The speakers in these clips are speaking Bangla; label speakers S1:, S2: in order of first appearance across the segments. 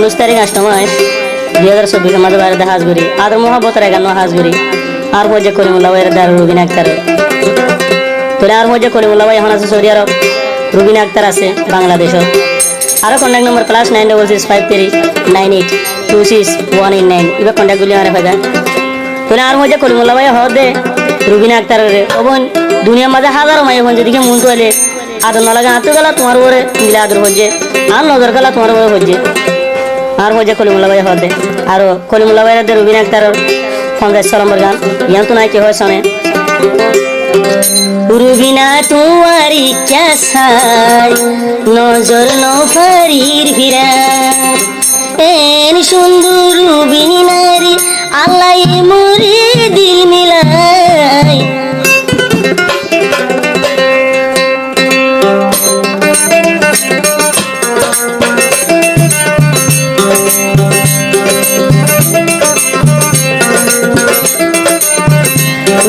S1: তারিখ আষ্টমায় 2024 মাঝে বাইরে হাজ করি আদর মহাবতের এগানো হাজ করি আর মজা করিমুল্লাহ ভাইয়ের দার রুবিন আক্তার তোলে আর মজা করিমুল্লাহ ভাই এখন আছে সৌদি আরব রুবিন আক্তার আছে বাংলাদেশত আরো কন্ট্যাক্ট নম্বর +966539826 এবার কন্ট্যাক্ট গুলি আমার ফায়দা তোলে আর মজা করিমুল্লাহ ভাই হদ দে রুবিন আক্তার রে ওবন দুনিয়ার মাঝে হাজারো মাই এখন যেদিকে মন তোলে আদর না লাগে আতো গেলা তোমার ওরে মিলে আদর হচ্ছে আর নজর গেলা তোমার ওরে হচ্ছে আর মজা কলিমুল্লাহ ভাই হদে আর কলিমুল্লাহ ভাইয়ের রুবিন আক্তার 50 নম্বর গান ইয়ান তো নাই কি হয় শোনে রুবিনা তোমারি ক্যাসাই নজর নফারির ভিরা এন সুন্দর রুবিনারি আল্লাহ মুরি দিল মিলাই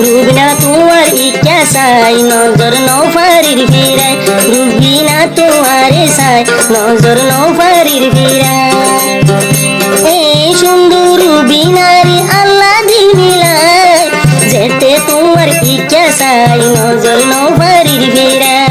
S1: রুবিনা তোমার ইচ্ছাই নজর নফারির ভিড়ায় রুবিনা তোমার সাই নজর নফারির ভিড়ায় এই সুন্দর রুবিনারি আল্লাহ দিল মিলায় যেতে তোমার ইচ্ছাই নজর নফারির ভিড়ায়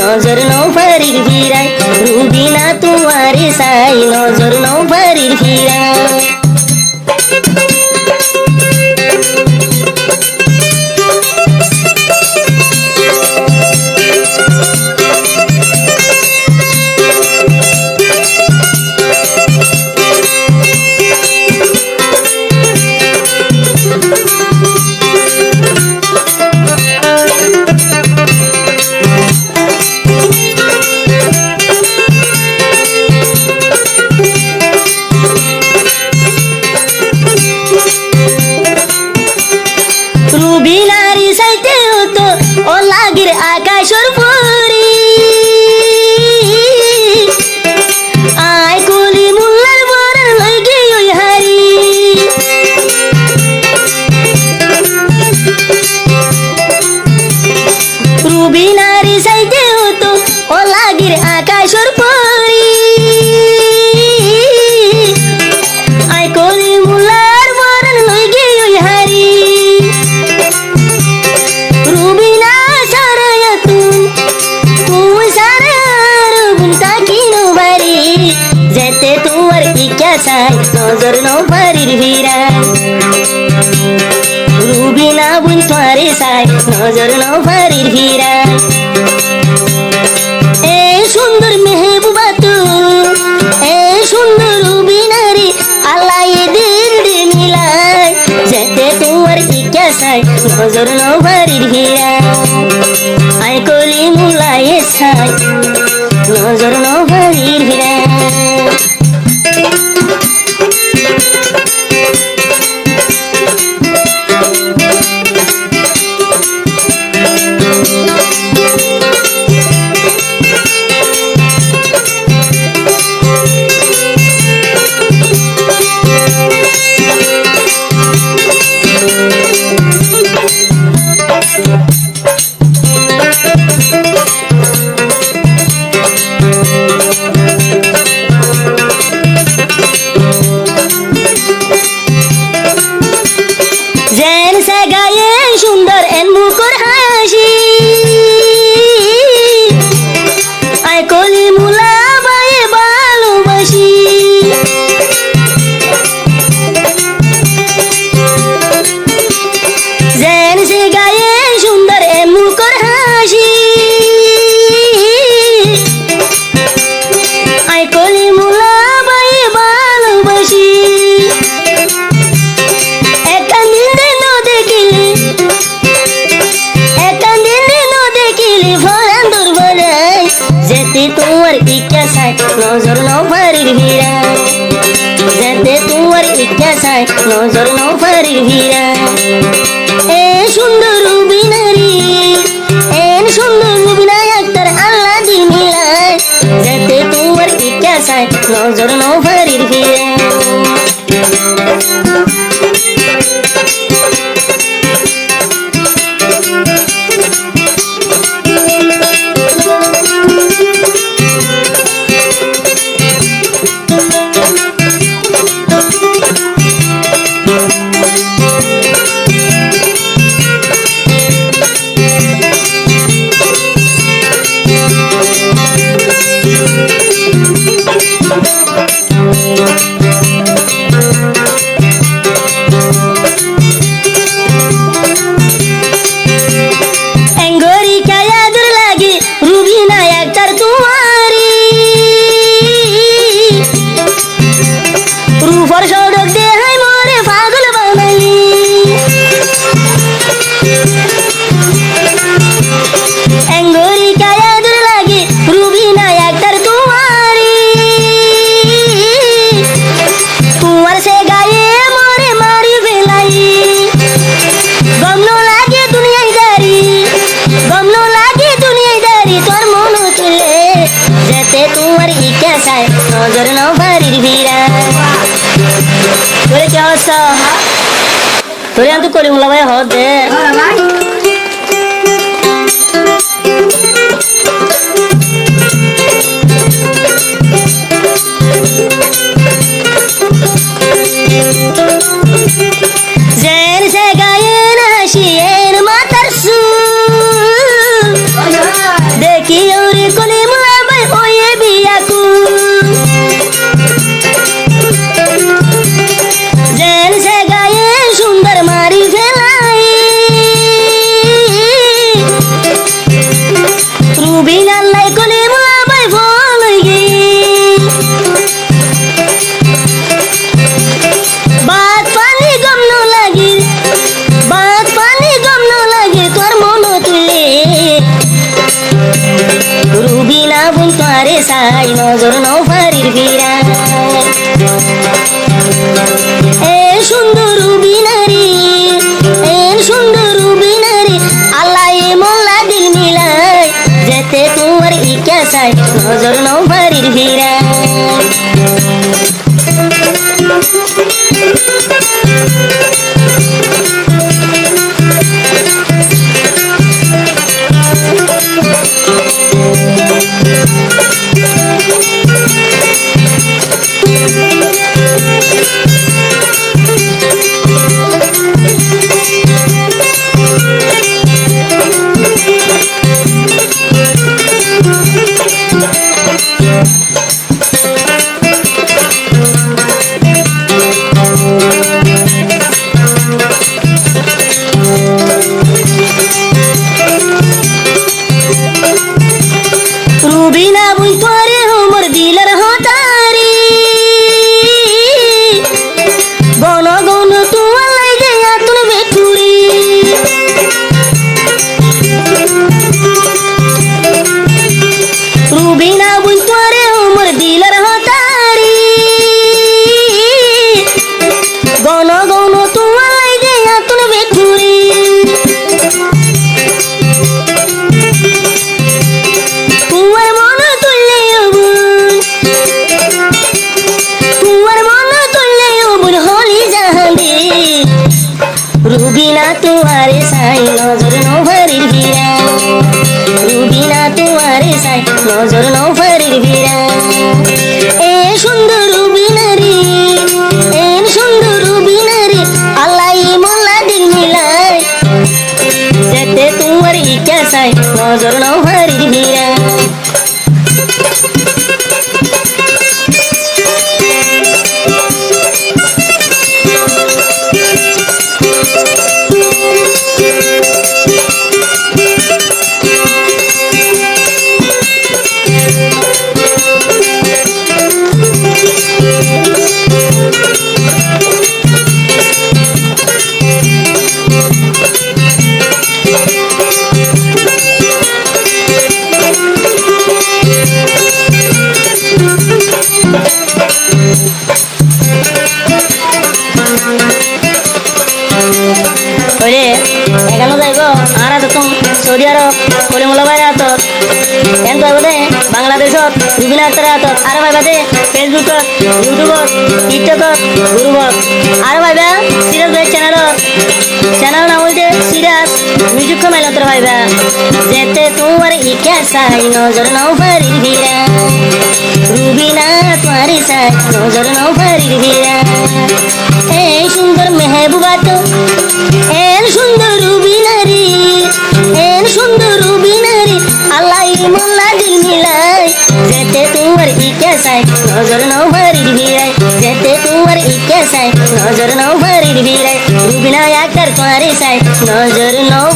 S1: নজর নফারির ভিড়ায় রুবিনা তোমার সাই নজর নফারির ভিড়ায় রুবিনারি সাইতে হতো ও লাগির আকাশর পরি আয় কলি মুল্লার বড় লইগে ওই হারি রুবিনারি সাইতে হতো ও লাগির আকাশর পরি আয় কলি মুল্লার বড় লইগে ওই হারি রুবিনা সারায়া তুই সারার বুনতা কিনো বাড়ি যেতে তোমার ইচ্ছা চাই নজর নফারির ভিড়ায় রুবিনা বুন তোমারে চাই নজর নফারির ভিড়ায় এ সুন্দর মেহবুবা তু এ সুন্দর রুবিনারি আল্লাহ দিল দিল মিলায় যেতে তোমার ইচ্ছা চাই নজর নফারির ভিড়ায় আয় কলি মুলায়ে চাই নজর নফারির ভিড়ায় যেতে তোমার ইচ্ছা চাই নজর নাও ফারির ভিড়া যেতে তোমার ইচ্ছা চাই নজর নাও ফারির ভিড়া এ সুন্দর রুবিনারি এন সুন্দর রুবিনা একটার আল্লাহ দিন মিলায় যেতে তোমার ইচ্ছা চাই নজর নাও ফারির ভিড়া নজর নাও ফারির ভিড়া তোরে কি অবস্থা তোরে আমি তো কলিমুল্লা ভাই হদ দে জেন সে গায়েন হাসিয়েন মাতার সুর দেখি ওরে কলিমুল্লা ভাই হয়ে বিয়াকু জেন সে গায়েন সুন্দর মারি ফেলাই রুবিন আল্লাহ কলিমুল্লা ভাই ফল গে বাত পানি গমন লাগে বাত পানি গমন লাগে তোর মন তুলে রুবিনা বুন তোরে সাই নজর নাও ফারির ভিড়া এ সুন্দর রুবিনারি এন সুন্দর রুবিনারি আল্লাহ এ মোল্লা দিল মিলাই যেতে তোমার ইচ্ছা চাই নজর নাও ফারির ভিড়া রুবিনা বুই তোরে হোমর দিলের হতারি গণ গণ তোমার লাগে আতুন বেকুরি রুবিনা বুই তোরে হোমর দিলের হতারি গণ গণ তোমার লাগে আতুন বেকুরি রুবিনা তোমারে সাই নজর নাও ফারির ভিড়া রুবিনা তোমারে সাই নজর নাও ফারির ভিড়া এ সুন্দর রুবিনারি এন সুন্দর রুবিনারি আল্লাহ মোল্লা দিল মিলাই যেতে তোমার ইচ্ছা চাই নজর নাও ফারির ভিড়া রুবিনা আক্তার হাতত আর ভাই বাদে ফেসবুকত ইউটিউবত টিকটকত গুরুবত আর ভাইবা সিরাজ ভাই চ্যানেল নাম হইতে সিরাজ মিউজিক কমাইল তোর ভাইবা যেতে তোমার ইকা সাই নজর নাও ফারির ভিড়া রুবিনা তোমারি সাই নজর নাও ফারির ভিড়া এই সুন্দর মেহবুবা তো এন সুন্দর রুবিনারি এন সুন্দর রুবিনারি আল্লাহ মোল্লা দিল মিলাই যেতে তোমার ইকা সাই নজর নাও ফারির ভিড়াই যেতে তোমার ইকা সাই নজর নাও ফারির ভিড়াই রুবিনা আক্তার তোমারি সাই নজর নাও